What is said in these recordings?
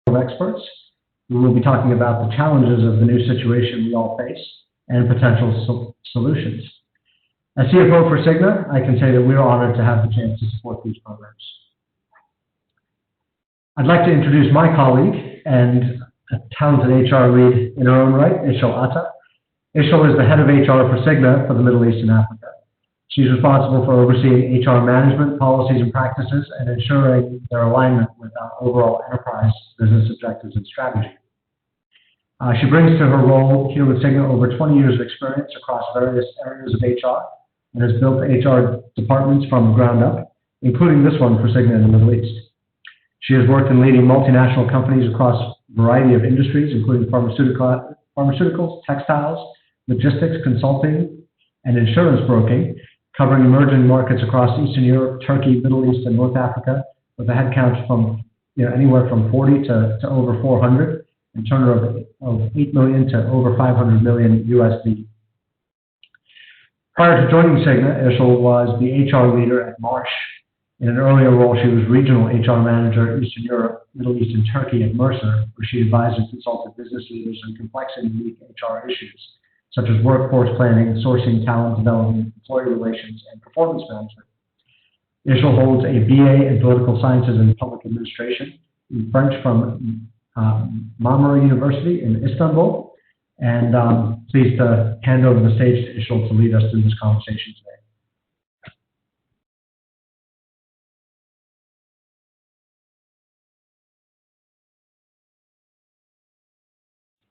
of experts. We will be talking about the challenges of the new situation we all face and potential solutions. As CFO for Cigna, I can say that we are honored to have the chance to support these programs. I'd like to introduce my colleague and a talented HR lead in her own right, Ishal Atta. Ishal is the head of HR for Cigna for the Middle East and Africa. She's responsible for overseeing HR management, policies and practices, and ensuring their alignment with our overall enterprise business objectives and strategy. She brings to her role here with Cigna over 20 years of experience across various areas of HR and has built HR departments from the ground up, including this one for Cigna in the Middle East. She has worked in leading multinational companies across a variety of industries, including pharmaceuticals, textiles, logistics, consulting, and insurance broking, covering emerging markets across Eastern Europe, Turkey, Middle East, and North Africa, with a headcount from anywhere from 40 to over 400, and turnover of 8 million to over 500 million USD. Prior to joining Cigna, Ishal was the HR leader at Marsh. In an earlier role, she was regional HR manager at Eastern Europe, Middle East, and Turkey at Mercer, where she advised and consulted business leaders on complex and unique HR issues, such as workforce planning, sourcing, talent development, employee relations, and performance management. Ishal holds a BA in Political Sciences and Public Administration in French from Marmara University in Istanbul, and pleased to hand over the stage to Ishal to lead us through this conversation today.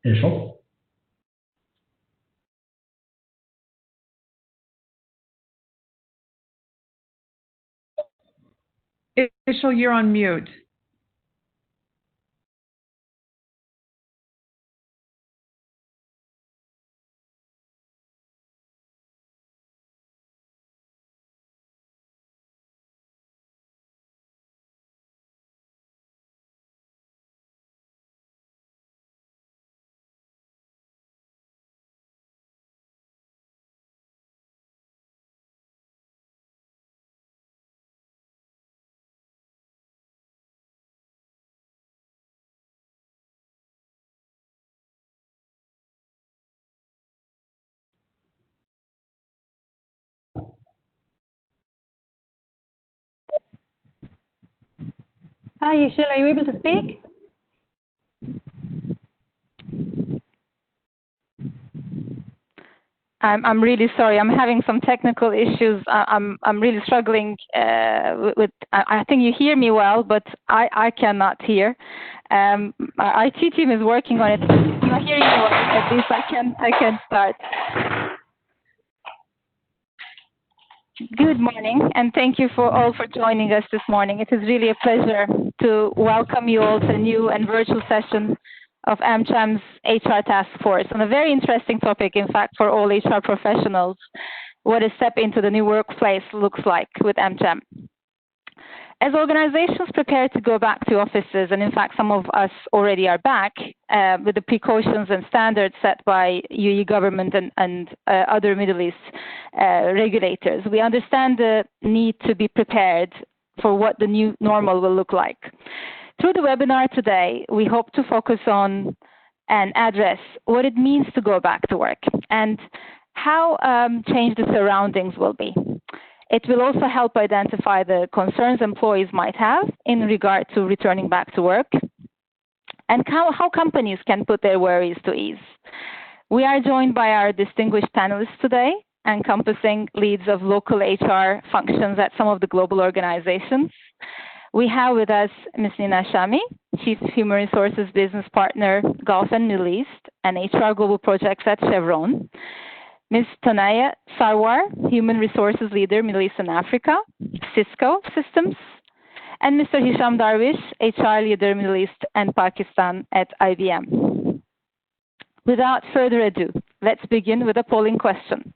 Ishal? Ishal, you're on mute. Hi, Ishal, are you able to speak? I'm really sorry. I'm having some technical issues. I'm really struggling with. I think you hear me well, but I cannot hear. Our IT team is working on it. If you're hearing me well, at least I can start. Good morning, and thank you all for joining us this morning. It is really a pleasure to welcome you all to a new and virtual session of AmCham's HR Task Force on a very interesting topic, in fact, for all HR professionals, what a step into the new workplace looks like with AmCham. As organizations prepare to go back to offices, and in fact, some of us already are back with the precautions and standards set by UAE government and other Middle East regulators, we understand the need to be prepared for what the new normal will look like. Through the webinar today, we hope to focus on and address what it means to go back to work and how changed the surroundings will be. It will also help identify the concerns employees might have in regard to returning back to work and how companies can put their worries to ease. We are joined by our distinguished panelists today, encompassing leads of local HR functions at some of the global organizations. We have with us Ms. Nina Shami, Chief Human Resources Business Partner, Gulf and Middle East, and HR Global Projects at Chevron. Ms. Tanaya Sarwar, Human Resources Leader, Middle East and Africa, Cisco Systems, and Mr. Hisham Darwish, HR Leader, Middle East and Pakistan at IBM. Without further ado, let's begin with a polling question.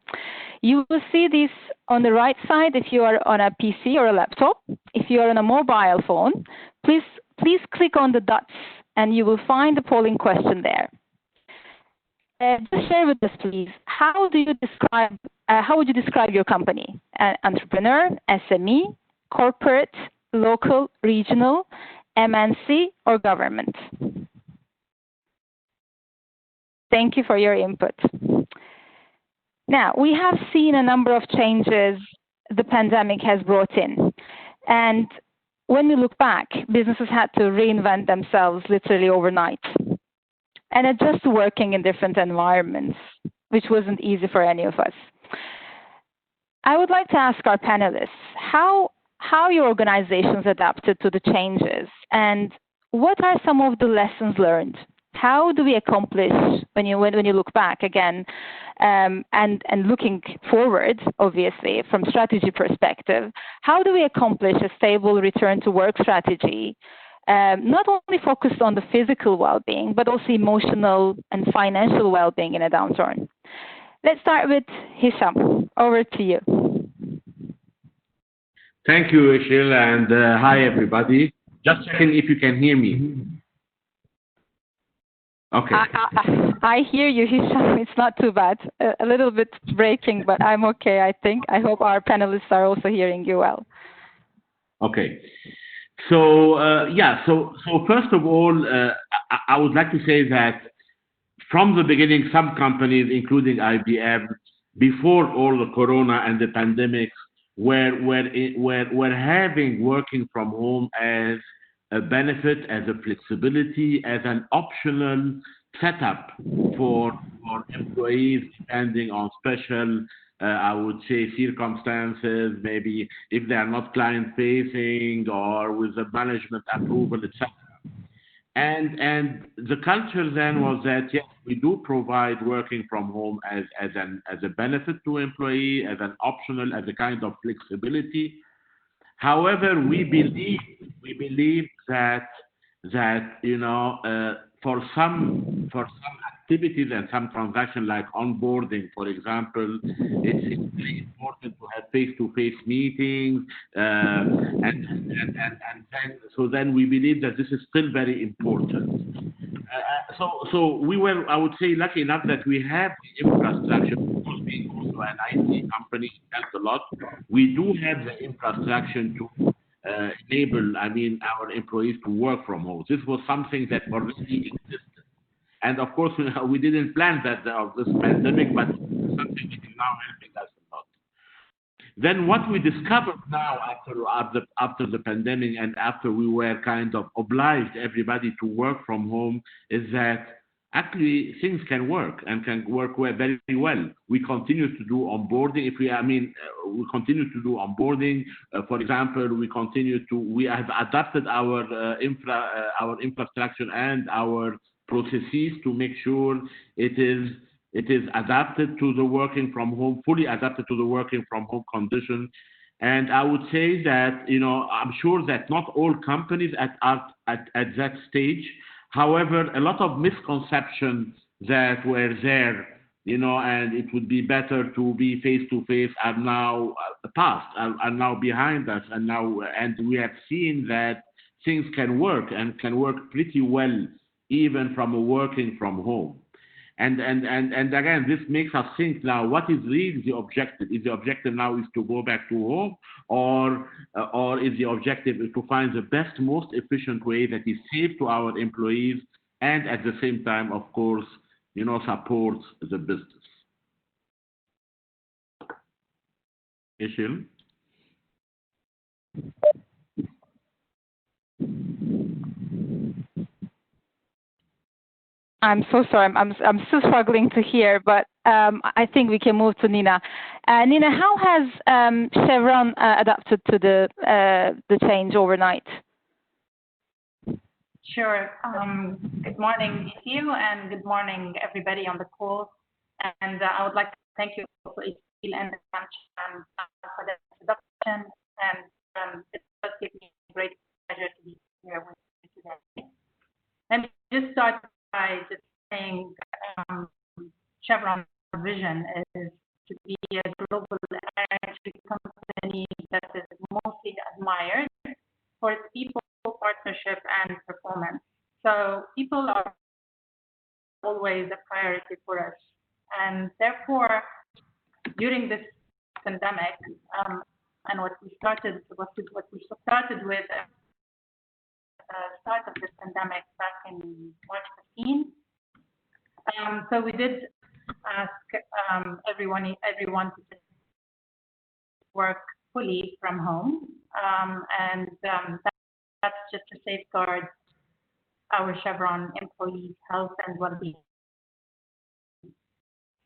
You will see these on the right side if you are on a PC or a laptop. If you are on a mobile phone, please click on the dots and you will find the polling question there. Just share with us, please, how would you describe your company? Entrepreneur, SME, corporate, local, regional, MNC, or government? Thank you for your input. Now, we have seen a number of changes the pandemic has brought in. And when we look back, businesses had to reinvent themselves literally overnight and adjust to working in different environments, which wasn't easy for any of us. I would like to ask our panelists how your organizations adapted to the changes, and what are some of the lessons learned? How do we accomplish, when you look back again, and looking forward, obviously, from strategy perspective, how do we accomplish a stable return to work strategy, not only focused on the physical well-being, but also emotional and financial well-being in a downturn? Let's start with Hisham. Over to you. Thank you, Ishil, and hi, everybody. Just checking if you can hear me. Okay. I hear you, Hisham. It's not too bad. A little bit breaking, but I'm okay, I think. I hope our panelists are also hearing you well. Okay. So, so first of all, I would like to say that from the beginning, some companies, including IBM, before all the corona and the pandemic, were having working from home as a benefit, as a flexibility, as an optional setup for employees, depending on special, I would say, circumstances, maybe if they are not client-facing or with the management approval, etc. And the culture then was that, yes, we do provide working from home as a benefit to employee, as an optional, as a kind of flexibility. However, we believe that for some activities and some transactions like onboarding, for example, it's really important to have face-to-face meetings, and then we believe that this is still very important. So we were, I would say, lucky enough that we have the infrastructure. Of course, being also an IT company helps a lot. We do have the infrastructure to enable, our employees to work from home. This was something that already existed. And of course, we didn't plan that of this pandemic, but it's something that is now helping us a lot. Then what we discovered now after the pandemic and after we were kind of obliged everybody to work from home is that actually things can work and can work very well. We continue to do onboarding. We continue to do onboarding. For example, we have adapted our infrastructure and our processes to make sure it is adapted to the working from home, fully adapted to the working from home condition. And I would say that, I'm sure that not all companies are at that stage. However, a lot of misconceptions that were there, and it would be better to be face-to-face are now past, are now behind us. And we have seen that things can work and can work pretty well, even from a working from home. And again, this makes us think now, what is really the objective? Is the objective now is to go back to home, or is the objective is to find the best, most efficient way that is safe to our employees and at the same time, of course, supports the business? Ishil? I'm so sorry. I'm still struggling to hear, but I think we can move to Nina. Nina, how has Chevron adapted to the change overnight? Sure. Good morning, Ishil, and good morning, everybody on the call. And I would like to thank you for Ishil and for the introduction. And it does give me a great pleasure to be here with you today. Let me just start by just saying Chevron's vision is to be a global energy company that is mostly admired for its people, partnership, and performance. So people are always a priority for us. And therefore, during this pandemic, and what we started with start of this pandemic back in March 15. So we did ask everyone to just work fully from home, and that's just to safeguard our Chevron employees' health and well-being.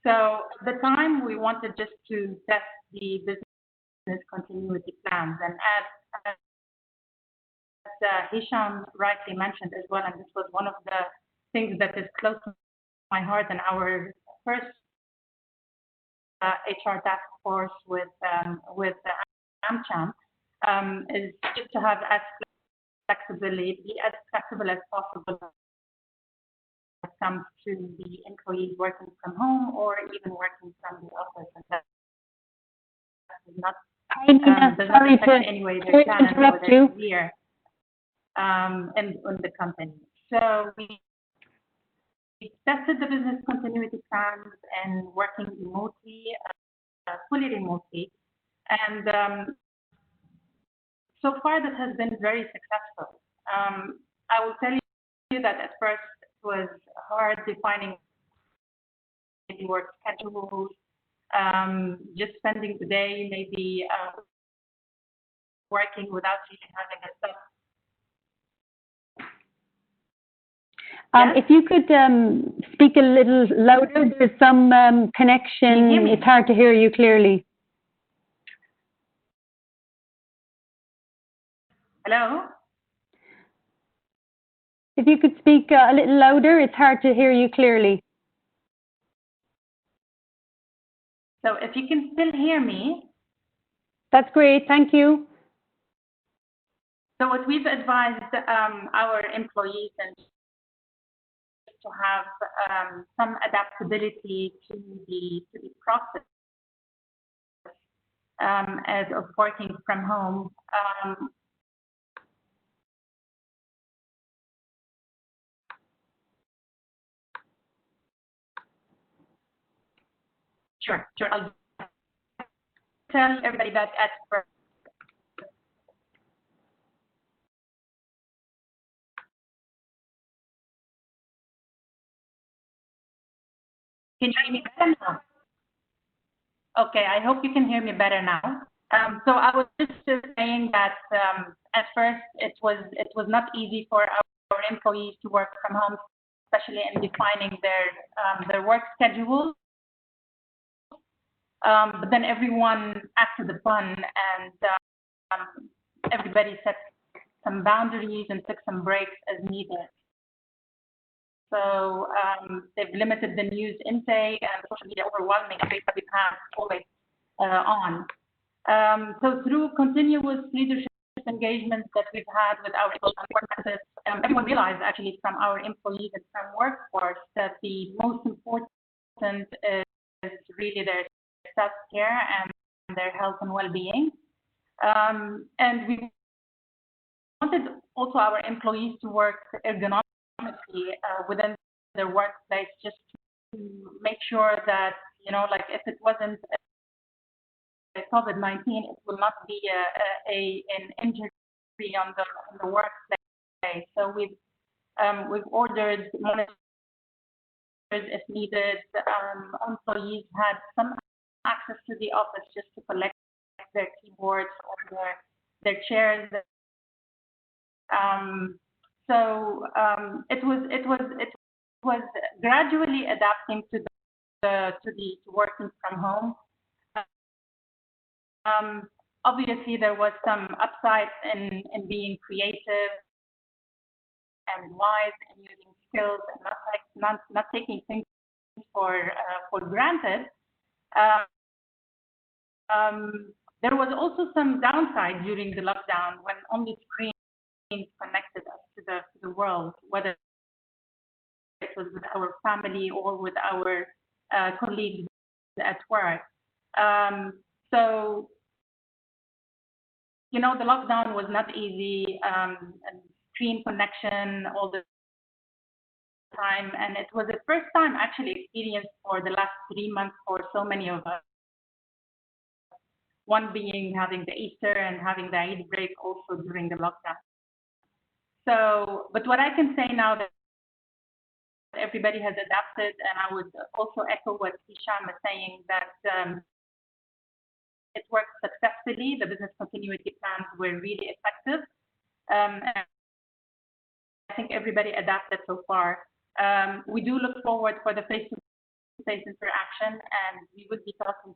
So at the time, we wanted just to test the business continuity plans, and as Hisham rightly mentioned as well, and this was one of the things that is close to my heart, and our first HR task force with AmCham is just to have as be as flexible as possible when it comes to the employees working from home or even working from the office. And that is not Sorry to anyway their talent or their career in the company. So we tested the business continuity plans and working remotely, fully remotely, and so far that has been very successful. I will tell you that at first it was hard defining work schedules, just spending the day maybe working without really having a stop. If you could speak a little louder, there's some connection. It's hard to hear you clearly. Hello? If you could speak a little louder, it's hard to hear you clearly. So if you can still hear me. That's great, thank you. So what we've advised our employees and to have some adaptability to the process as of working from home. Sure. I'll tell everybody that at first. Can you hear me better now? Okay, I hope you can hear me better now. So I was just saying that at first it was not easy for our employees to work from home, especially in defining their work schedule. But then everyone acted upon, and everybody set some boundaries and took some breaks as needed. So they've limited the news intake and social media overwhelming space that we've had always on. So through continuous leadership engagements that we've had with our employees, everyone realized actually from our employees and from workforce that the most important is really their self-care and their health and well-being. And we wanted also our employees to work ergonomically within their workplace, just to make sure that, you know, like if it wasn't COVID-19, it will not be an injury on the workplace. So we've ordered monitors if needed. Employees had some access to the office just to collect their keyboards or their chairs. So it was gradually adapting to working from home. Obviously, there was some upside in being creative and wise and using skills and not taking things for granted. There was also some downside during the lockdown when only screens connected us to the world, whether it was with our family or with our colleagues at work. So, you know, the lockdown was not easy, and screen connection all the time, and it was the first time actually experienced for the last 3 months for so many of us. One being having the Easter and having the Eid break also during the lockdown. So, but what I can say now that everybody has adapted, and I would also echo what Hisham is saying, that it worked successfully. The business continuity plans were really effective. And I think everybody adapted so far. We do look forward for the face-to-face interaction, and we would be talking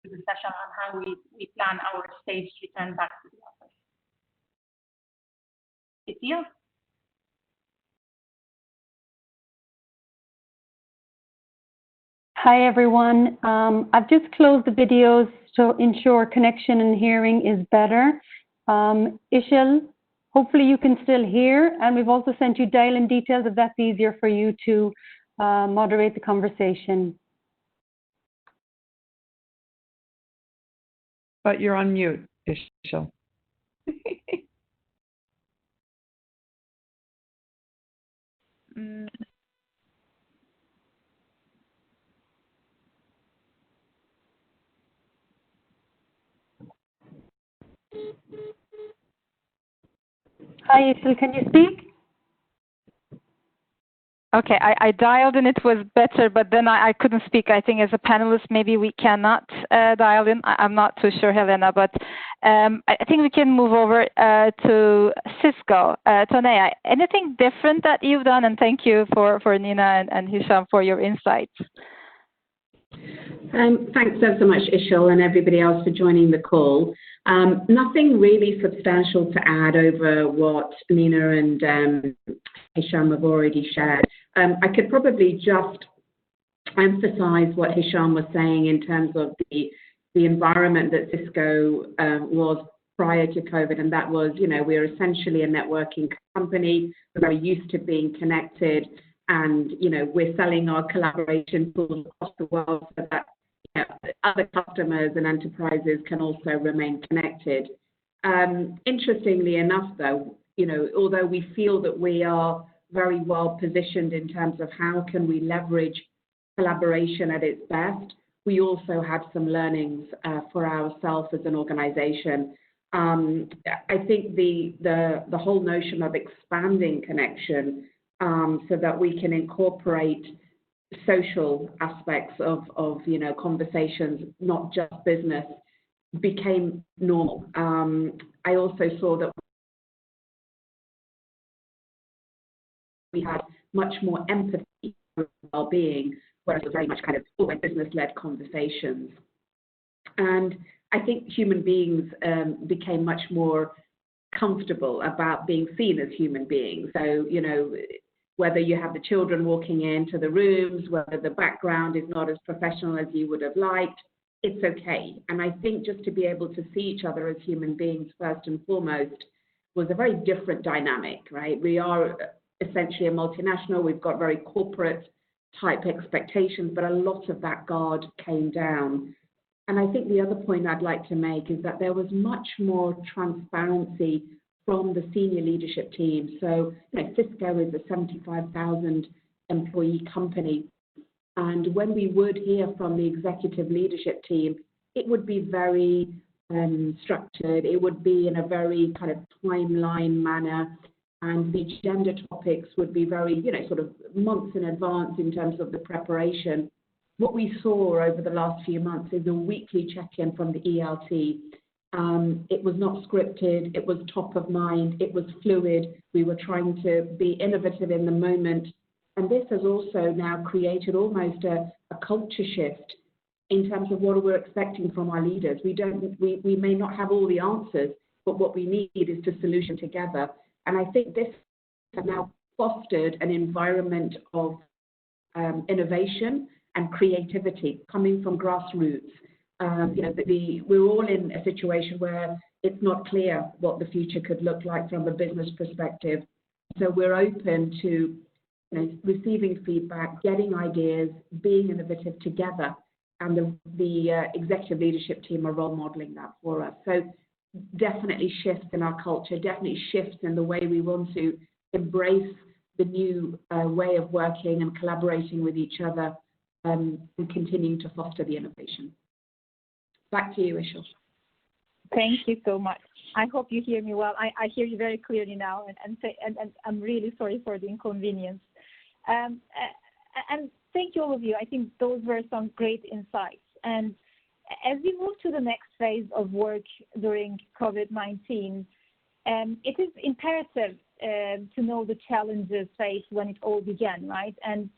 to the session on how we plan our staged return back to the office. Ithil? Hi, everyone. I've just closed the videos to ensure connection and hearing is better. Ishil, hopefully you can still hear, and we've also sent you dial-in details if that's easier for you to moderate the conversation. But you're on mute, Ishil. Hi, Ishil, can you speak? Okay, I dialed in, it was better, but then I couldn't speak. I think as a panelist, maybe we cannot dial in. I'm not too sure, Helena, but I think we can move over to Cisco. Tonea, anything different that you've done? And thank you for Nina and Hisham for your insights. Thanks so much, Ishil, and everybody else for joining the call. Nothing really substantial to add over what Nina and Hisham have already shared. I could probably just emphasize what Hisham was saying in terms of the environment that Cisco was prior to COVID, and that was, we're essentially a networking company. We're very used to being connected, and, we're selling our collaboration tools across the world so that other customers and enterprises can also remain connected. Interestingly enough, though, although we feel that we are very well positioned in terms of how can we leverage collaboration at its best, we also had some learnings for ourselves as an organization. I think the whole notion of expanding connection so that we can incorporate social aspects of conversations, not just business, became normal. I also saw that we had much more empathy for well-being, whereas it was very much kind of always business-led conversations. And I think human beings became much more comfortable about being seen as human beings. So, whether you have the children walking into the rooms, whether the background is not as professional as you would have liked, it's okay. And I think just to be able to see each other as human beings first and foremost was a very different dynamic, right? We are essentially a multinational. We've got very corporate type expectations, but a lot of that guard came down. And I think the other point I'd like to make is that there was much more transparency from the senior leadership team. So, Cisco is a 75,000 employee company. And when we would hear from the executive leadership team, it would be very structured. It would be in a very kind of timeline manner. And the agenda topics would be very, sort of months in advance in terms of the preparation. What we saw over the last few months is a weekly check-in from the ELT. It was not scripted. It was top of mind. It was fluid. We were trying to be innovative in the moment. And this has also now created almost a culture shift in terms of what we're expecting from our leaders. We may not have all the answers, but what we need is to solution together. And I think this has now fostered an environment of innovation and creativity coming from grassroots. We're all in a situation where it's not clear what the future could look like from a business perspective. So we're open to receiving feedback, getting ideas, being innovative together. And the executive leadership team are role modeling that for us. So definitely shifts in our culture, definitely shifts in the way we want to embrace the new way of working and collaborating with each other and continuing to foster the innovation. Back to you, Ishil. Thank you so much. I hope you hear me well. I hear you very clearly now, and I'm really sorry for the inconvenience. And thank you, all of you. I think those were some great insights. And as we move to the next phase of work during COVID-19, it is imperative to know the challenges faced when it all began, right? And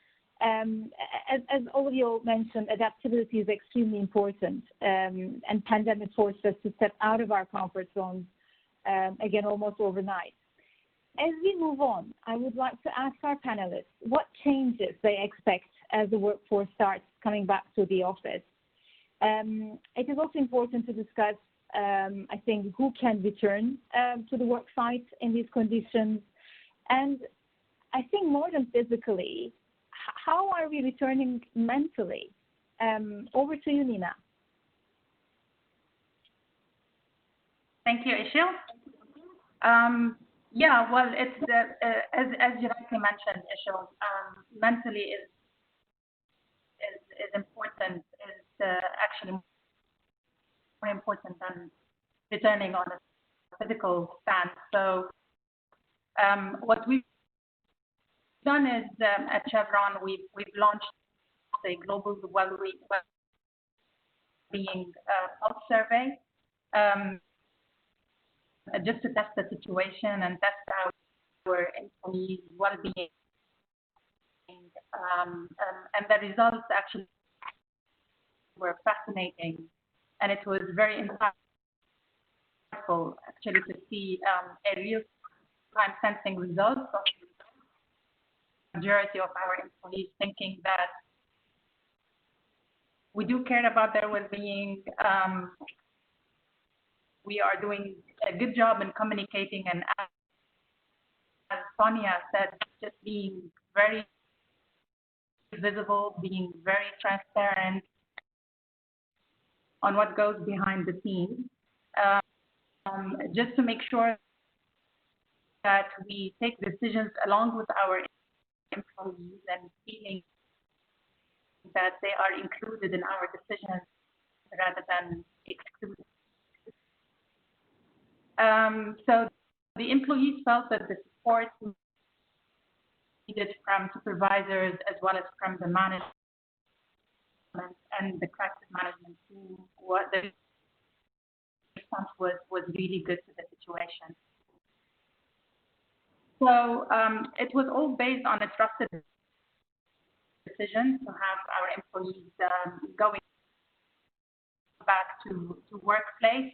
as all of you mentioned, adaptability is extremely important, and pandemic forced us to step out of our comfort zones, again, almost overnight. As we move on, I would like to ask our panelists what changes they expect as the workforce starts coming back to the office. It is also important to discuss, I think, who can return to the work site in these conditions. And I think more than physically, how are we returning mentally? Over to you, Nina. Thank you, Ishil. Yeah, well, it's as you rightly mentioned, Ishil, mentally is important, is actually more important than returning on a physical stance. So what we've done is at Chevron, we've launched a global well-being health survey, just to test the situation and test our employees' well-being. And the results actually were fascinating, and it was very insightful actually to see a real-time sensing results of the majority of our employees thinking that we do care about their well-being. We are doing a good job in communicating, and as Sonia said, just being very visible, being very transparent on what goes behind the scenes, just to make sure that we take decisions along with our employees and feeling that they are included in our decisions rather than excluded. So the employees felt that the support needed from supervisors as well as from the management and the crisis management team, the response was really good to the situation. So it was all based on a trusted decision to have our employees going back to workplace.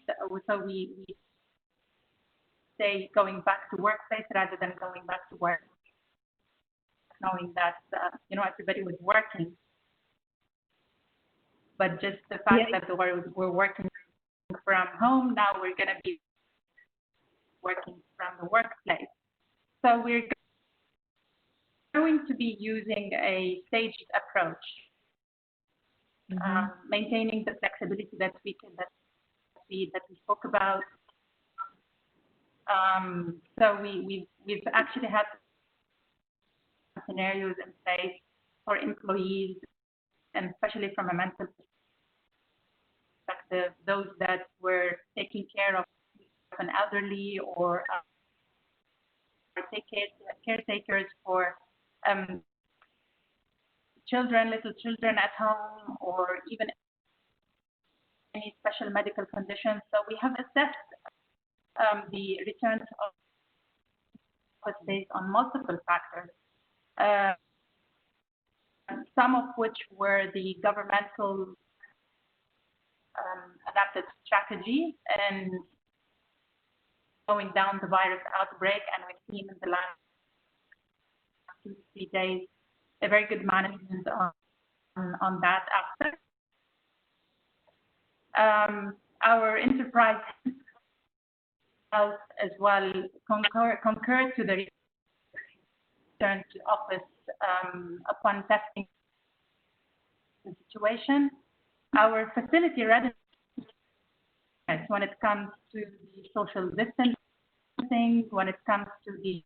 So we say going back to workplace rather than going back to work, knowing that everybody was working, but just the fact that we're working from home, now we're going to be working from the workplace. So we're going to be using a staged approach, maintaining the flexibility that we spoke about. So we've actually had scenarios in place for employees, and especially from a mental perspective, those that were taking care of an elderly or caretakers for little children at home, or even any special medical conditions. So we have assessed the returns of office based on multiple factors, some of which were the governmental adapted strategy and going down the virus outbreak, and we've seen in the last 2 to 3 days a very good management on that aspect. Our enterprise health as well concurred to the return to office upon testing the situation. Our facility readiness when it comes to the social distancing, when it comes to the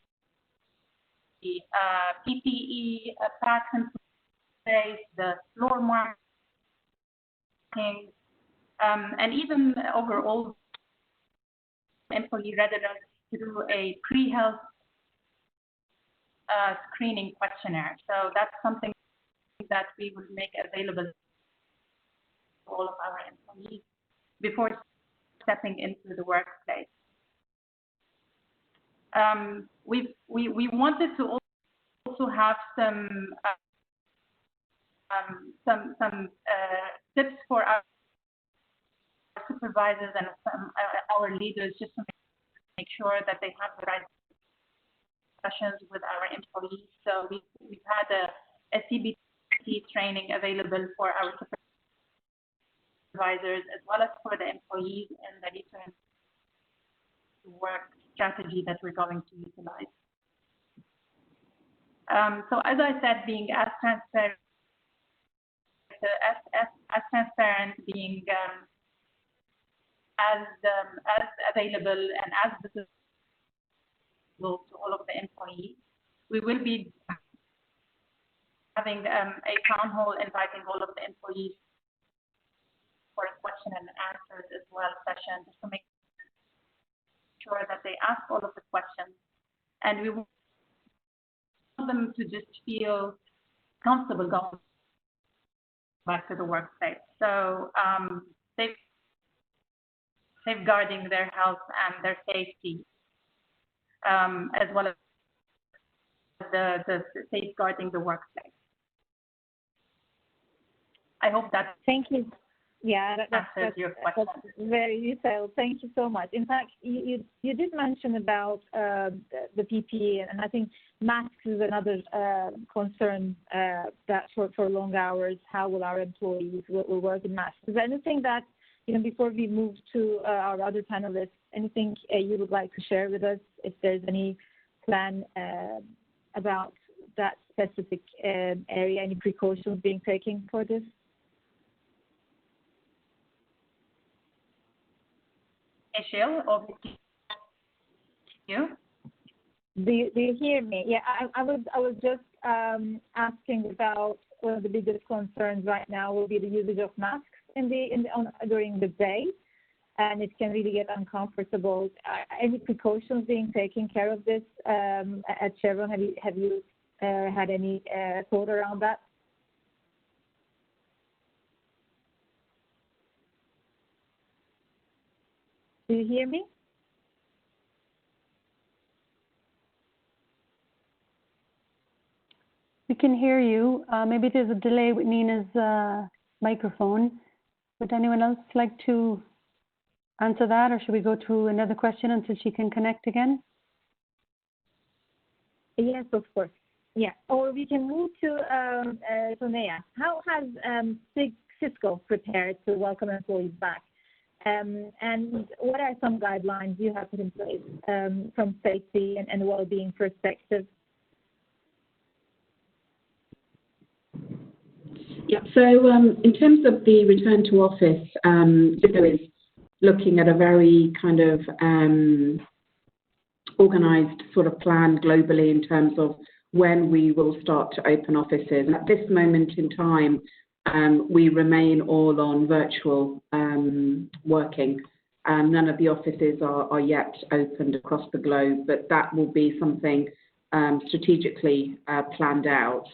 PPE packs in place, the floor marking, and even overall employee readiness through a pre-health screening questionnaire. So that's something that we will make available to all of our employees before stepping into the workplace. We wanted to also have some tips for our supervisors and our leaders, just to make sure that they have the right discussions with our employees. So we've had a CBT training available for our supervisors as well as for the employees in the return to work strategy that we're going to utilize. So as I said, being as transparent, being as available and as visible to all of the employees. We will be having a town hall inviting all of the employees for a question and answers as well session, just to make sure that they ask all of the questions. And we want them to just feel comfortable going back to the workplace. So safeguarding their health and their safety, as well as the safeguarding the workplace. I hope that Thank you. Yeah, answers your question. That's very detailed. Thank you so much. In fact, you did mention about the PPE, and I think masks is another concern that for long hours, how will our employees will work in masks? Is there anything that, before we move to our other panelists, anything you would like to share with us, if there's any plan about that specific area, any precautions being taken for this? Ishil, over to you. Do you hear me? Yeah, I was just asking about one of the biggest concerns right now will be the usage of masks during the day, and it can really get uncomfortable. Any precautions being taken care of this at Chevron? Have you had any thought around that? Do you hear me? We can hear you. Maybe there's a delay with Nina's microphone. Would anyone else like to answer that, or should we go to another question until she can connect again? Yes, of course. Yeah, or we can move to Sonea. How has Cisco prepared to welcome employees back? And what are some guidelines you have put in place from safety and well-being perspective? Yeah, so in terms of the return to office, Cisco is looking at a very kind of organized sort of plan globally in terms of when we will start to open offices. And at this moment in time, we remain all on virtual working. None of the offices are yet opened across the globe, but that will be something strategically planned out.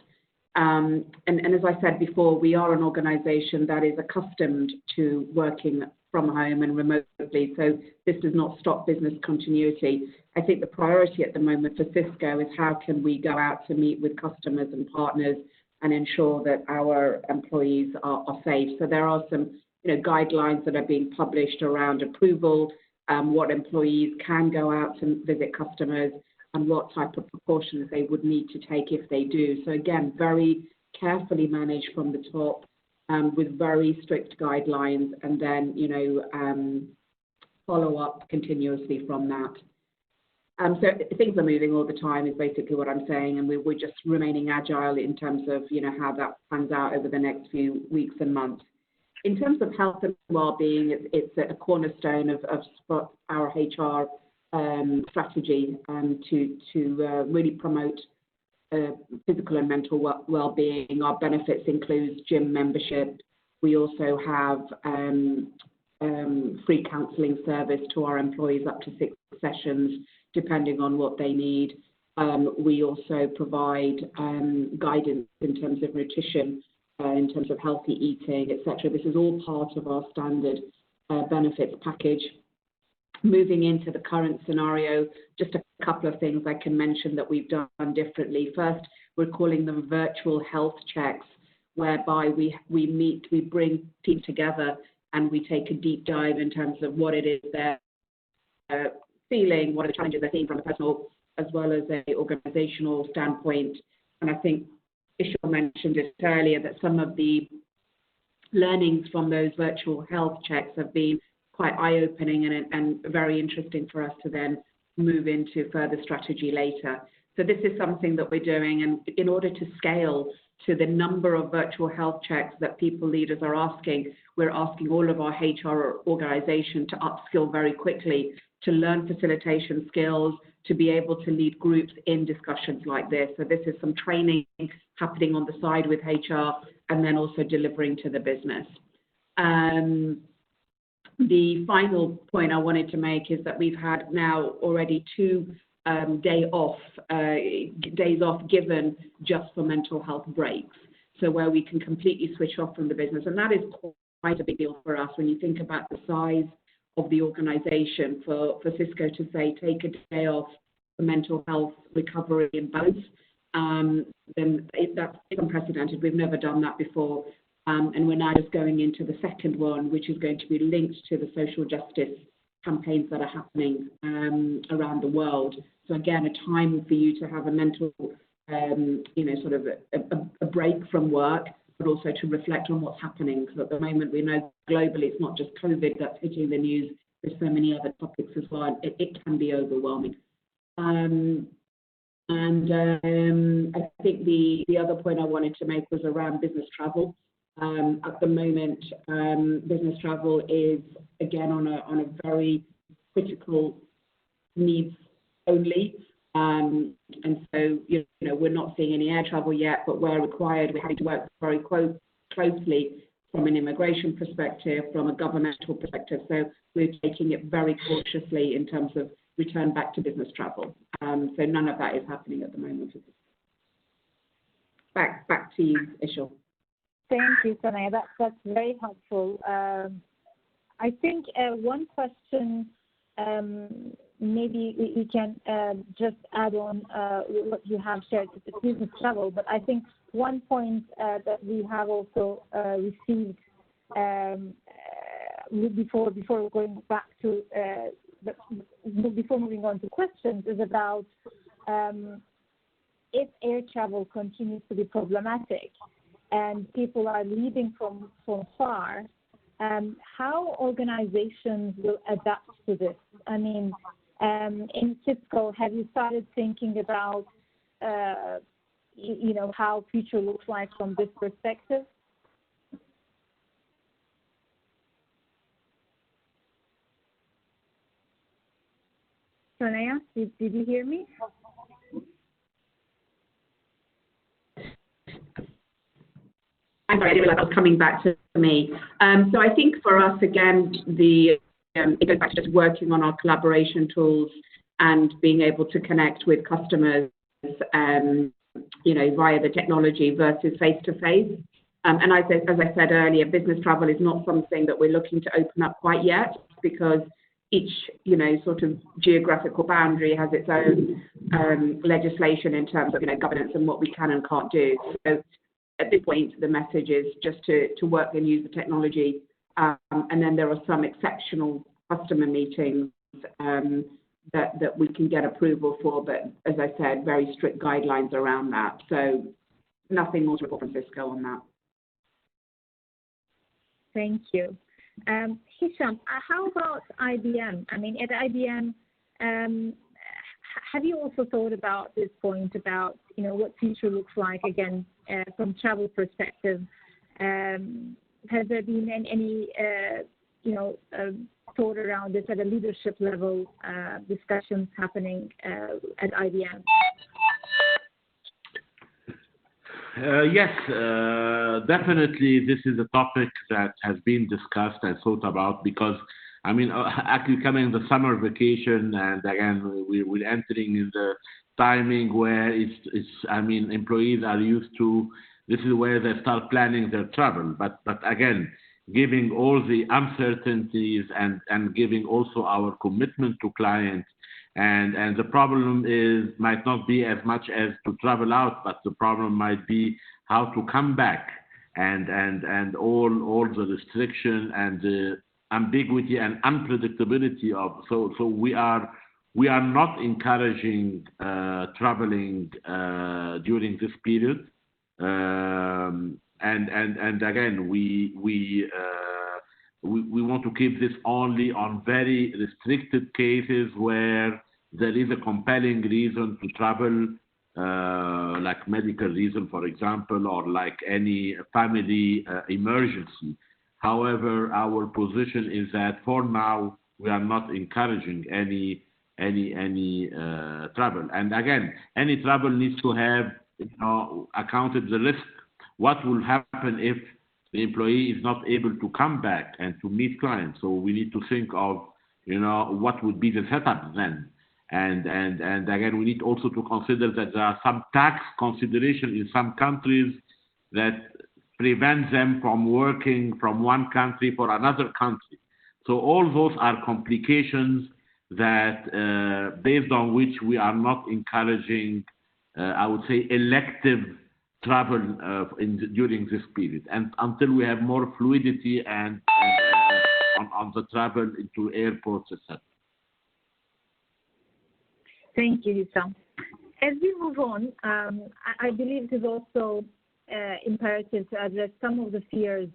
And as I said before, we are an organization that is accustomed to working from home and remotely, so this does not stop business continuity. I think the priority at the moment for Cisco is how can we go out to meet with customers and partners and ensure that our employees are safe. So there are some guidelines that are being published around approval, what employees can go out and visit customers, and what type of precautions they would need to take if they do. So again, very carefully managed from the top with very strict guidelines, and then, follow up continuously from that. So things are moving all the time is basically what I'm saying, and we're just remaining agile in terms of, how that pans out over the next few weeks and months. In terms of health and well-being, it's a cornerstone of our HR strategy to really promote physical and mental well-being. Our benefits include gym membership. We also have free counselling service to our employees, up to 6 sessions, depending on what they need. We also provide guidance in terms of nutrition, in terms of healthy eating, etc. This is all part of our standard benefits package. Moving into the current scenario, just a couple of things I can mention that we've done differently. First, we're calling them virtual health checks, whereby we bring teams together and we take a deep dive in terms of what it is they're feeling, what are the challenges they're seeing from a personal as well as an organizational standpoint. And I think Ishal mentioned it earlier that some of the learnings from those virtual health checks have been quite eye-opening and very interesting for us to then move into further strategy later. So this is something that we're doing, and in order to scale to the number of virtual health checks that people leaders are asking, we're asking all of our HR organization to upskill very quickly, to learn facilitation skills, to be able to lead groups in discussions like this. So this is some training happening on the side with HR and then also delivering to the business. The final point I wanted to make is that we've had now already 2 days off given just for mental health breaks. So where we can completely switch off from the business. And that is quite a big deal for us when you think about the size of the organization. For Cisco to say, take a day off for mental health recovery in both, then that's unprecedented. We've never done that before. And we're now just going into the second one, which is going to be linked to the social justice campaigns that are happening around the world. So again, a time for you to have a mental, sort of a break from work, but also to reflect on what's happening. Because at the moment, we know globally, it's not just COVID that's hitting the news. There's so many other topics as well. It can be overwhelming. I think the other point I wanted to make was around business travel. At the moment, business travel is again on a very critical needs only, and so we're not seeing any air travel yet. But where required, we're having to work very closely from an immigration perspective, from a governmental perspective. So we're taking it very cautiously in terms of return back to business travel. So none of that is happening at the moment. Back to you, Ishal. Thank you, Sanaya. That's very helpful. I think one question, maybe we can just add on what you have shared with the business travel, but I think one point that we have also received before going back to before moving on to questions is about if air travel continues to be problematic and people are leaving from far, how organizations will adapt to this? I mean, in Cisco, have you started thinking about, how future looks like from this perspective? Sanaya, did you hear me? I'm sorry, I didn't realize that was coming back to me. So I think for us, again, it goes back to just working on our collaboration tools and being able to connect with customers, via the technology versus face-to-face. And as I said earlier, business travel is not something that we're looking to open up quite yet because each, sort of geographical boundary has its own legislation in terms of, governance and what we can and can't do. So at this point, the message is just to work and use the technology. And then there are some exceptional customer meetings that we can get approval for. But as I said, very strict guidelines around that. So nothing more to report from Cisco on that. Thank you. Hisham, how about IBM? I mean, at IBM, have you also thought about this point about, what future looks like, again, from travel perspective? Has there been any, thought around this at a leadership level, discussions happening at IBM? Yes, definitely. This is a topic that has been discussed and thought about because, I mean, actually coming the summer vacation, and again, we're entering in the timing where I mean, employees are used to, this is where they start planning their travel. But again, giving all the uncertainties and giving also our commitment to clients, and the problem might not be as much as to travel out, but the problem might be how to come back, and all the restriction and the ambiguity and unpredictability of. So we are not encouraging traveling during this period. And again, we want to keep this only on very restricted cases where there is a compelling reason to travel, like medical reason, for example, or like any family emergency. However, our position is that for now we are not encouraging any travel. And again, any travel needs to have, accounted the risk. What will happen if the employee is not able to come back and to meet clients? So we need to think of, what would be the setup then. And again, we need also to consider that there are some tax considerations in some countries that prevent them from working from one country for another country. So all those are complications that, based on which we are not encouraging, I would say, elective travel during this period, and until we have more fluidity and on the travel into airports, etc. Thank you, Hisham. As we move on, I believe it is also imperative to address some of the fears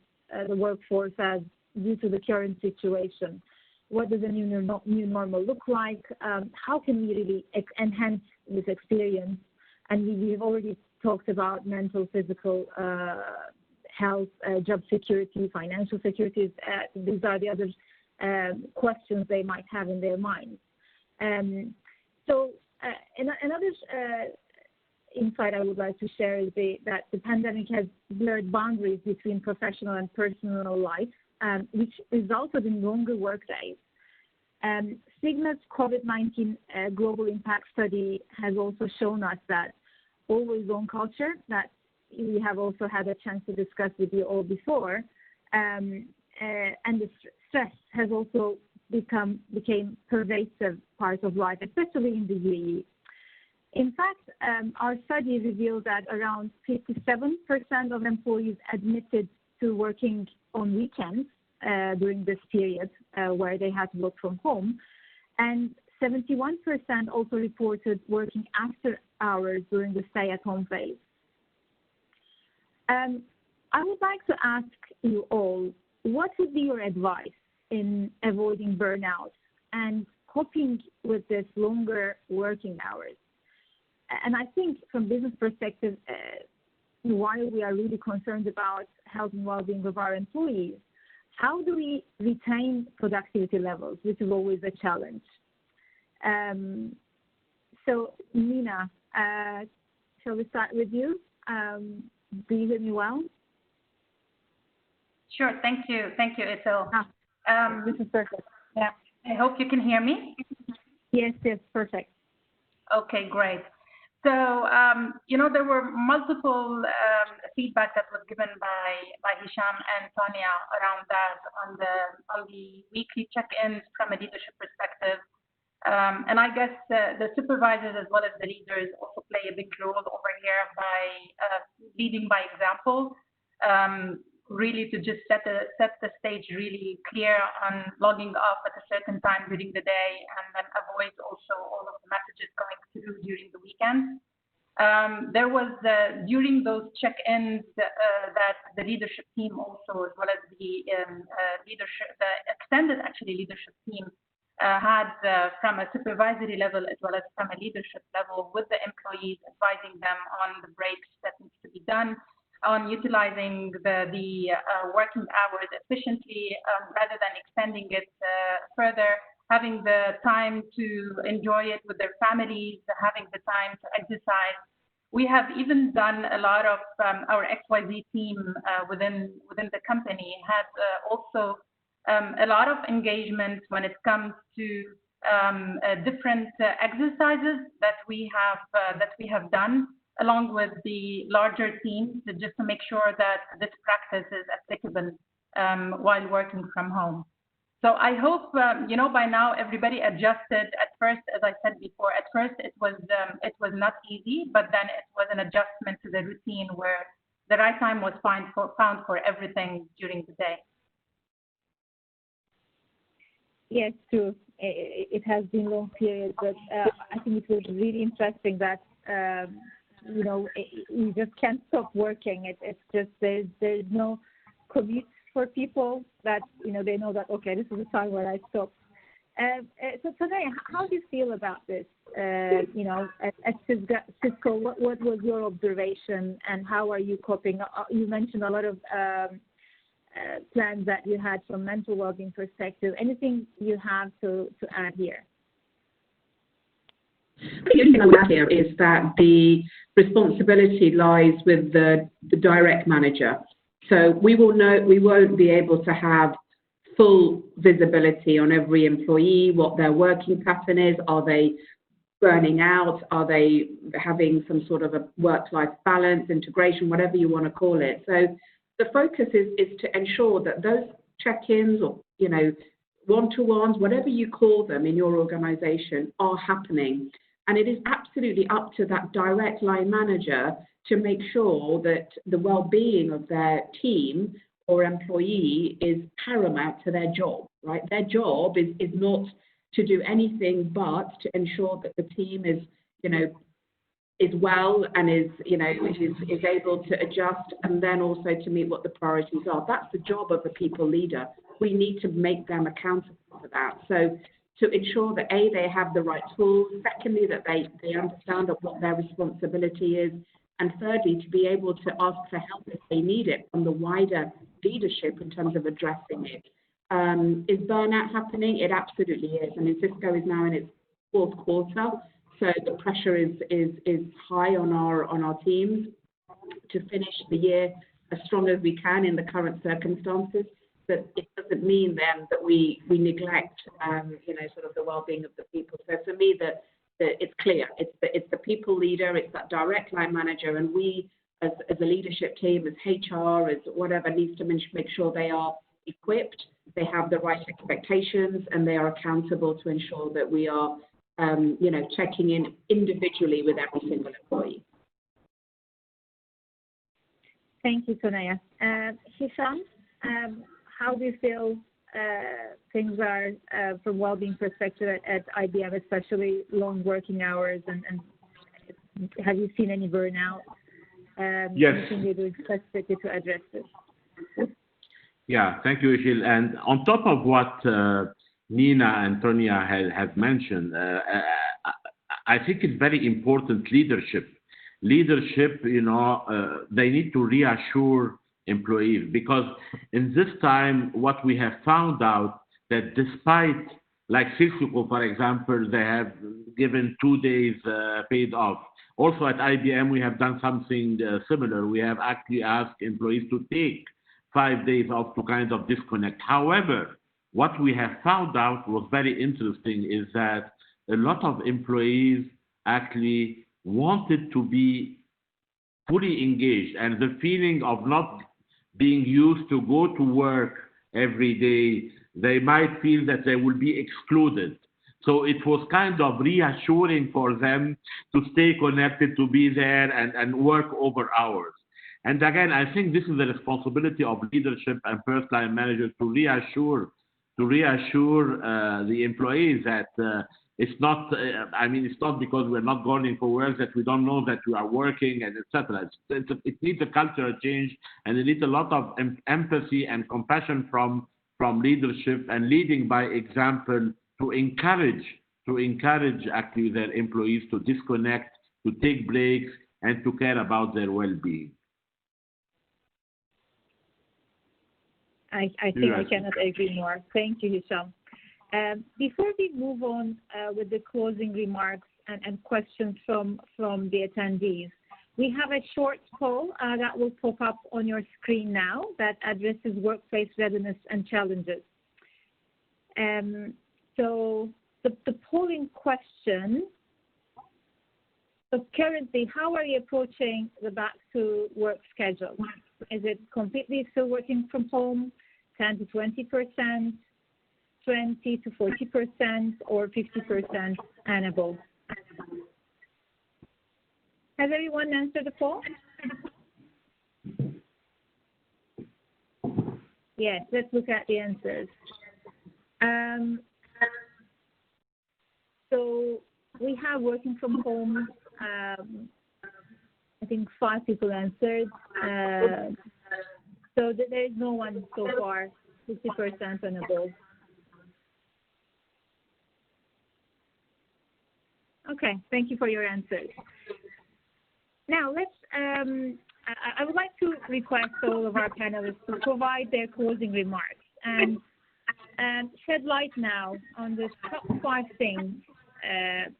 the workforce has due to the current situation. What does a new normal look like? How can we really enhance this experience? And we've already talked about mental, physical health, job security, financial security. These are the other questions they might have in their minds. So another insight I would like to share is that the pandemic has blurred boundaries between professional and personal life, which resulted in longer workdays. Cigna's COVID-19 Global Impact Study has also shown us that always-on culture that we have also had a chance to discuss with you all before, and the stress has also became pervasive part of life, especially in the UAE. In fact, our study revealed that around 57% of employees admitted to working on weekends during this period where they had to work from home, and 71% also reported working after hours during the stay-at-home phase. I would like to ask you all, what would be your advice in avoiding burnout and coping with this longer working hours? And I think from business perspective, while we are really concerned about health and well-being of our employees, how do we retain productivity levels, which is always a challenge? So, Nina, shall we start with you? Do you hear me well? Sure. Thank you. Thank you, Ethel. This is perfect. Yeah. I hope you can hear me. Yes, perfect. Okay, great. So, there were multiple feedback that was given by Hisham and Tanya around that on the weekly check-ins from a leadership perspective. And I guess the supervisors as well as the leaders also play a big role over here by leading by example, really to just set the stage really clear on logging off at a certain time during the day, and then avoid also all of the messages coming through during the weekend. There was during those check-ins that the leadership team also, as well as the extended actually leadership team, had from a supervisory level as well as from a leadership level with the employees, advising them on the breaks that needs to be done, on utilizing the working hours efficiently rather than extending it further, having the time to enjoy it with their families, having the time to exercise We have even done a lot of our XYZ team within the company had also a lot of engagement when it comes to different exercises that we have done along with the larger teams just to make sure that this practice is applicable while working from home. So I hope, by now everybody adjusted. At first, as I said before, at first it was not easy, but then it was an adjustment to the routine where the right time was found for everything during the day. Yes, true. It has been a long period, but I think it was really interesting that, you just can't stop working. It's just there's no commute for people that, they know that, okay, this is the time where I stop. So today, how do you feel about this? At Cisco, what was your observation and how are you coping? You mentioned a lot of plans that you had from mental well-being perspective. Anything you have to add here? The only thing I would add here is that the responsibility lies with the direct manager. So we won't be able to have full visibility on every employee, what their working pattern is. Are they burning out? Are they having some sort of a work-life balance, integration, whatever you want to call it? So the focus is to ensure that those check-ins or, one-to-ones, whatever you call them in your organization, are happening. And it is absolutely up to that direct line manager to make sure that the well-being of their team or employee is paramount to their job, right? Their job is not to do anything but to ensure that the team is well and is able to adjust and then also to meet what the priorities are. That's the job of a people leader. We need to make them accountable for that. So to ensure that they have the right tools, secondly, that they understand what their responsibility is, and thirdly, to be able to ask for help if they need it from the wider leadership in terms of addressing it. Is burnout happening? It absolutely is. I mean, Cisco is now in its fourth quarter, so the pressure is high on our teams to finish the year as strong as we can in the current circumstances. But it doesn't mean then that we neglect, sort of the well-being of the people. So for me, it's clear. It's the people leader, it's that direct line manager, and we as a leadership team, as HR, as whatever, needs to make sure they are equipped, they have the right expectations, and they are accountable to ensure that we are, checking in individually with every single employee. Thank you, Sonaya. Hisham, how do you feel things are from well-being perspective at IBM, especially long working hours, and have you seen any burnout? Yes. Anything you're doing specifically to address this? Yeah, thank you, Ishil. And on top of what Nina and Tonya have mentioned, I think it's very important leadership. Leadership, they need to reassure employees, because in this time, what we have found out that despite, like Cisco, for example, they have given 2 days paid off. Also at IBM, we have done something similar. We have actually asked employees to take 5 days off to kind of disconnect. However, what we have found out was very interesting is that a lot of employees actually wanted to be fully engaged, and the feeling of not being used to go to work every day, they might feel that they will be excluded. So it was kind of reassuring for them to stay connected, to be there and work over hours. And again, I think this is the responsibility of leadership and first-line managers to reassure the employees that it's not. It's not because we're not going for work that we don't know that we are working, and etc. It needs a cultural change, and it needs a lot of empathy and compassion from leadership and leading by example to encourage actually their employees to disconnect, to take breaks, and to care about their well-being. I think I cannot agree more. Thank you, Hisham. Before we move on with the closing remarks and questions from the attendees, We have a short poll that will pop up on your screen now that addresses workplace readiness and challenges. So the polling question, so currently, how are you approaching the back to work schedule? Is it completely still working from home, 10 to 20%, 20 to 40%, or 50% and above? Has everyone answered the poll? Yes, let's look at the answers. So we have working from home. I think 5 people answered. So there is no one so far, 50% and above. Okay, thank you for your answers. Now let's. I would like to request all of our panelists to provide their closing remarks and shed light now on the top 5 things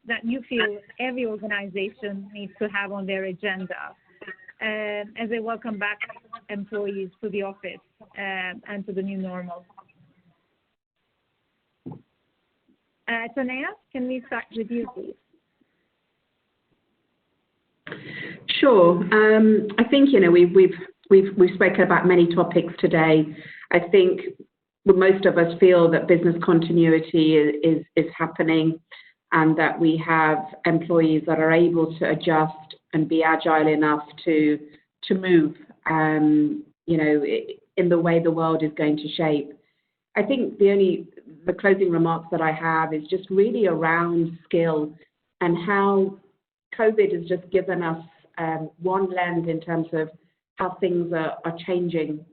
that you feel every organization needs to have on their agenda as they welcome back employees to the office and to the new normal. Tanea, can we start with you, please? Sure. I think we've spoken about many topics today. I think most of us feel that business continuity is happening, and that we have employees that are able to adjust and be agile enough to move, in the way the world is going to shape. I think the closing remarks that I have is just really around skill and how COVID has just given us one lens in terms of how things are changing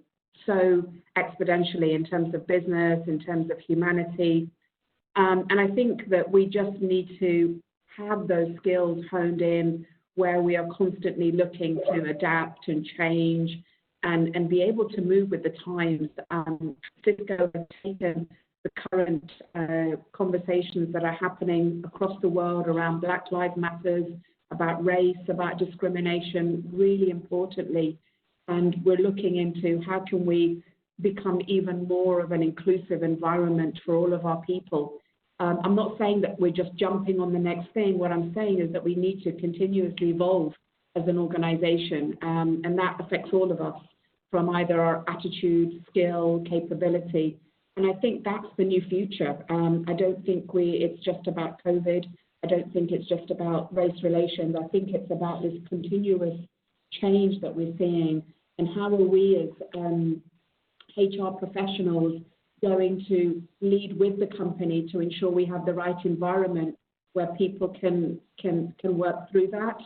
so exponentially in terms of business, in terms of humanity. And I think that we just need to have those skills honed in where we are constantly looking to adapt and change and be able to move with the times. Cisco has taken the current conversations that are happening across the world around Black Lives Matter, about race, about discrimination, really importantly. And we're looking into how can we become even more of an inclusive environment for all of our people. I'm not saying that we're just jumping on the next thing. What I'm saying is that we need to continuously evolve as an organization, and that affects all of us from either our attitude, skill, capability. And I think that's the new future. I don't think it's just about COVID. I don't think it's just about race relations. I think it's about this continuous change that we're seeing, and how are we as HR professionals going to lead with the company to ensure we have the right environment where people can work through that,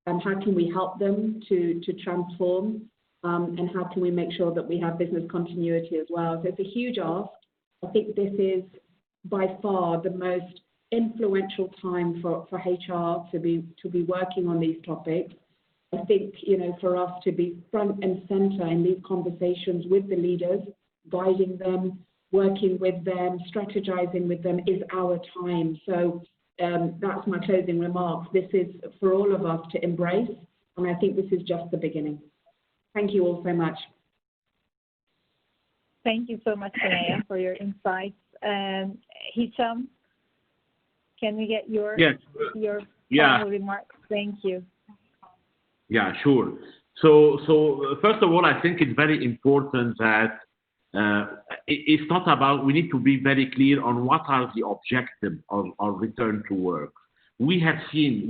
and how can we help them to transform, and how can we make sure that we have business continuity as well. So it's a huge ask. I think this is by far the most influential time for HR to be working on these topics. I think, for us to be front and center in these conversations with the leaders, guiding them, working with them, strategizing with them is our time. So that's my closing remarks. This is for all of us to embrace, and I think this is just the beginning. Thank you all so much. Thank you so much, Tanea, for your insights. Hicham, can we get your final remarks? Thank you. Yeah, sure. So first of all, I think it's very important that it's not about, we need to be very clear on what are the objectives of return to work. We have seen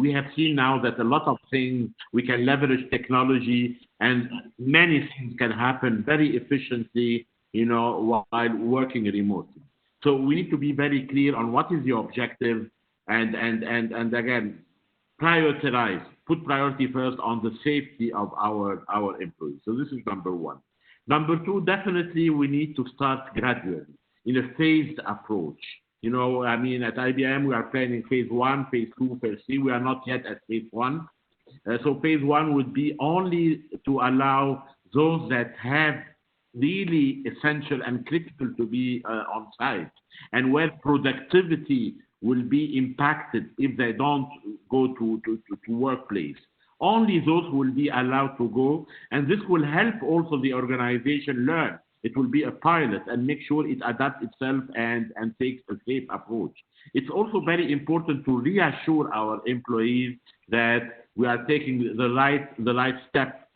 now that a lot of things, we can leverage technology, and many things can happen very efficiently, while working remotely. So we need to be very clear on what is the objective, and again, prioritize, put priority first on the safety of our employees. So this is number one. Number two, definitely we need to start gradually in a phased approach. At IBM, we are planning phase 1, phase 2, phase 3. We are not yet at phase 1. So phase 1 would be only to allow those that have really essential and critical to be on site, and where productivity will be impacted if they don't go to workplace, only those will be allowed to go, and this will help also the organization learn. It will be a pilot and make sure it adapts itself and takes a safe approach. It's also very important to reassure our employees that we are taking the right step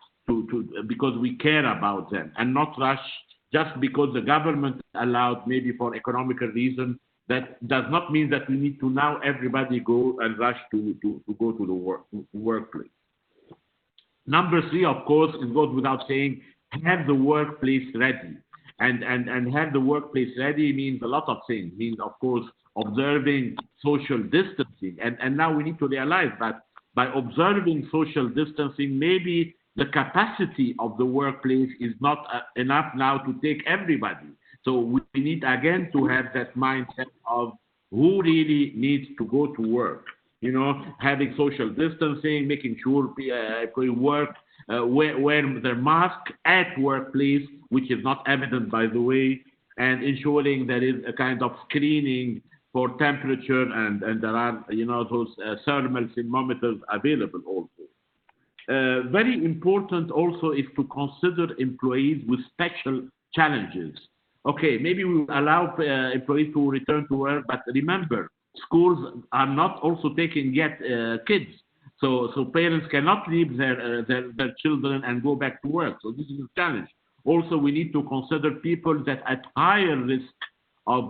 because we care about them, and not rush just because the government allowed, maybe for economical reasons. That does not mean that we need to now everybody go and rush to go to the workplace. Number three, of course, it goes without saying, have the workplace ready. And have the workplace ready means a lot of things. It means, of course, observing social distancing. And now we need to realize that by observing social distancing, maybe the capacity of the workplace is not enough now to take everybody. So we need, again, to have that mindset of who really needs to go to work. You know, having social distancing, making sure people wear their mask at workplace, which is not evident, by the way, and ensuring there is a kind of screening for temperature, and there are, those thermal thermometers available also. Very important also is to consider employees with special challenges. Okay, maybe we will allow employees to return to work, but remember, schools are not also taking yet kids. So parents cannot leave their children and go back to work. So this is a challenge. Also, we need to consider people that at higher risk of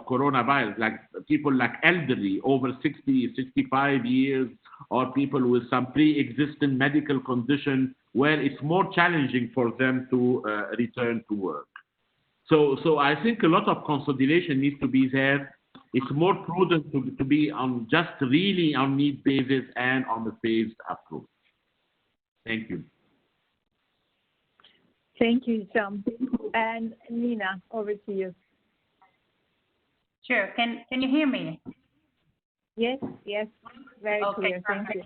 coronavirus, like people like elderly, over 60, 65 years, or people with some pre-existing medical condition where it's more challenging for them to return to work. So I think a lot of consideration needs to be there. It's more prudent to be on just really on need basis and on the phased approach. Thank you. Thank you, Hisham. And Nina, over to you. Sure. Can you hear me? Yes, very clear. Perfect. Thank you.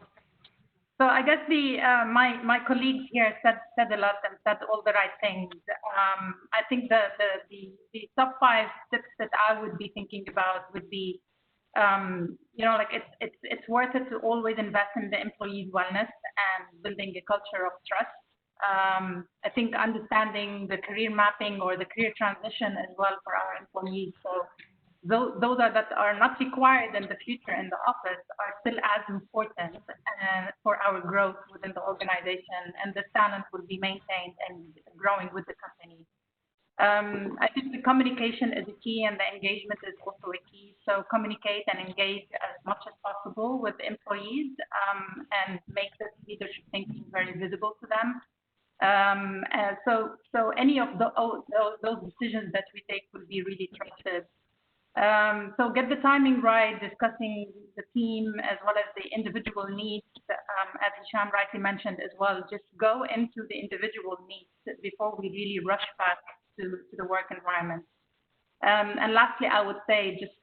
So I guess my colleagues here said a lot and said all the right things. I think the top 5 tips that I would be thinking about would be, it's worth it to always invest in the employees' wellness and building a culture of trust. I think understanding the career mapping or the career transition as well for our employees. So those that are not required in the future in the office are still as important for our growth within the organization, and the talent will be maintained and growing with the company. I think the communication is a key, and the engagement is also a key. So communicate and engage as much as possible with employees, and make this leadership thinking very visible to them. So any of those decisions that we take will be really trusted. So get the timing right, discussing the team as well as the individual needs, as Hisham rightly mentioned as well. Just go into the individual needs before we really rush back to the work environment. And lastly, I would say just,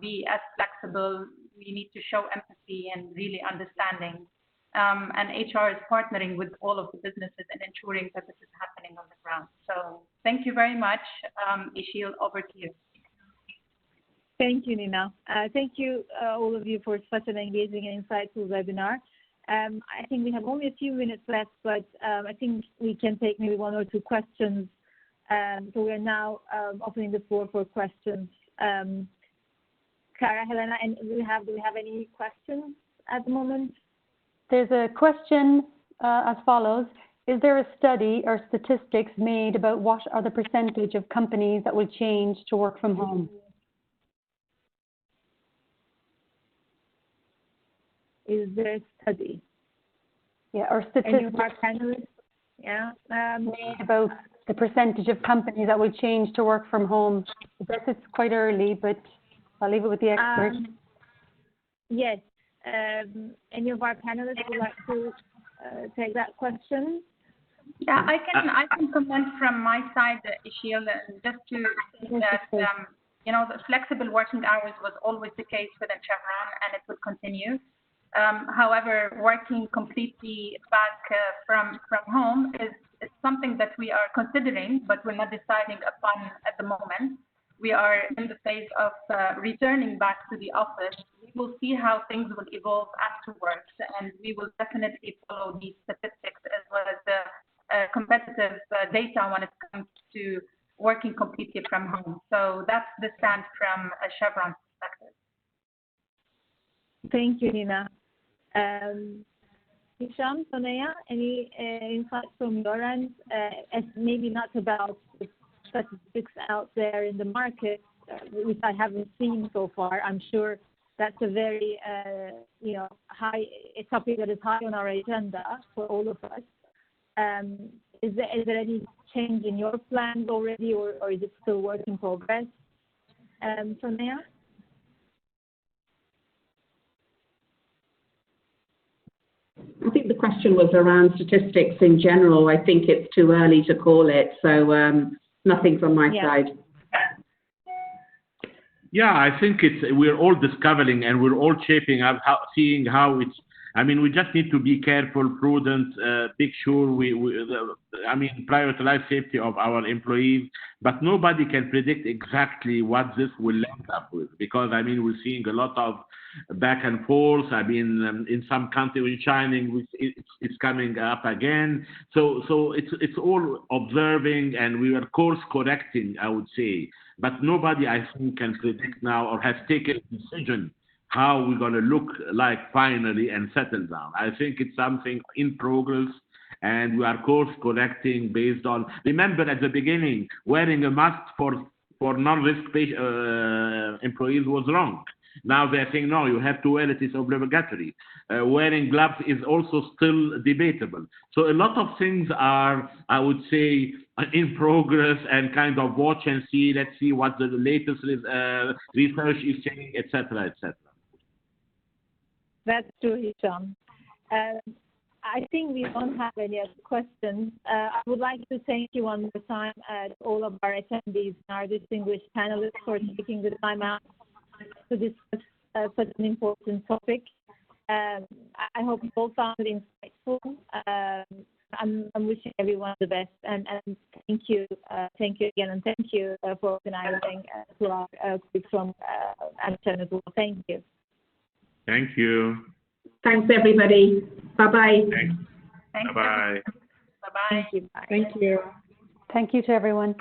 be as flexible. We need to show empathy and really understanding. And HR is partnering with all of the businesses and ensuring that this is happening on the ground. So thank you very much. Ishil, over to you. Thank you, Nina. Thank you, all of you, for such an engaging and insightful webinar. I think we have only a few minutes left, but I think we can take maybe 1 or 2 questions. So we are now opening the floor for questions. Clara, Helena, and do we have any questions at the moment? There's a question as follows. Is there a study or statistics made about what are the percentage of companies that will change to work from home? Is there a study? Yeah, or statistics made about the percentage of companies that will change to work from home. I guess it's quite early, but I'll leave it with the experts. Yes. Any of our panelists would like to take that question? Yeah, I can comment from my side, Ishil, just to say that the flexible working hours was always the case within Chevron, and it will continue. However, working completely back from home is something that we are considering, but we're not deciding upon at the moment. We are in the phase of returning back to the office will see how things will evolve afterwards, and we will definitely follow these statistics as well as the competitive data when it comes to working completely from home. So that's the stand from a Chevron perspective. Thank you, Nina. Hisham, Sonaya, any insights from your end? As maybe not about the statistics out there in the market, which I haven't seen so far. I'm sure that's a very, high a topic that is high on our agenda for all of us. Is there any change in your plans already, or is it still work in progress? Sonaya? I think the question was around statistics in general. I think it's too early to call it, so nothing from my side. Yeah, I think we're all discovering and we're all shaping up, seeing how it's. I mean, we just need to be careful, prudent, make sure prioritize safety of our employees. But nobody can predict exactly what this will end up with, because we're seeing a lot of back and forth. In some countries, in China, it's coming up again. So it's all observing, and we are course correcting, I would say. But nobody, I think, can predict now or has taken a decision how we're going to look like finally and settle down. I think it's something in progress, and we are course correcting based on, remember at the beginning, wearing a mask for non-risk employees was wrong. Now they're saying, no, you have to wear it, it's obligatory. Wearing gloves is also still debatable. So a lot of things are, I would say, in progress, and kind of watch and see, let's see what the latest research is saying, etc., etc. That's true, Hisham. I think we don't have any other questions. I would like to thank you one more time, all of our attendees and our distinguished panelists, for taking the time out to discuss such an important topic. I hope you all found it insightful. I'm wishing everyone the best, and thank you again, and thank you for organizing to our colleagues from AmCham as well. Thank you. Thank you. Thanks, everybody. Bye-bye. Thanks. Thank you. Bye-bye. Bye-bye. Thank you. Bye. Thank you. Thank you to everyone.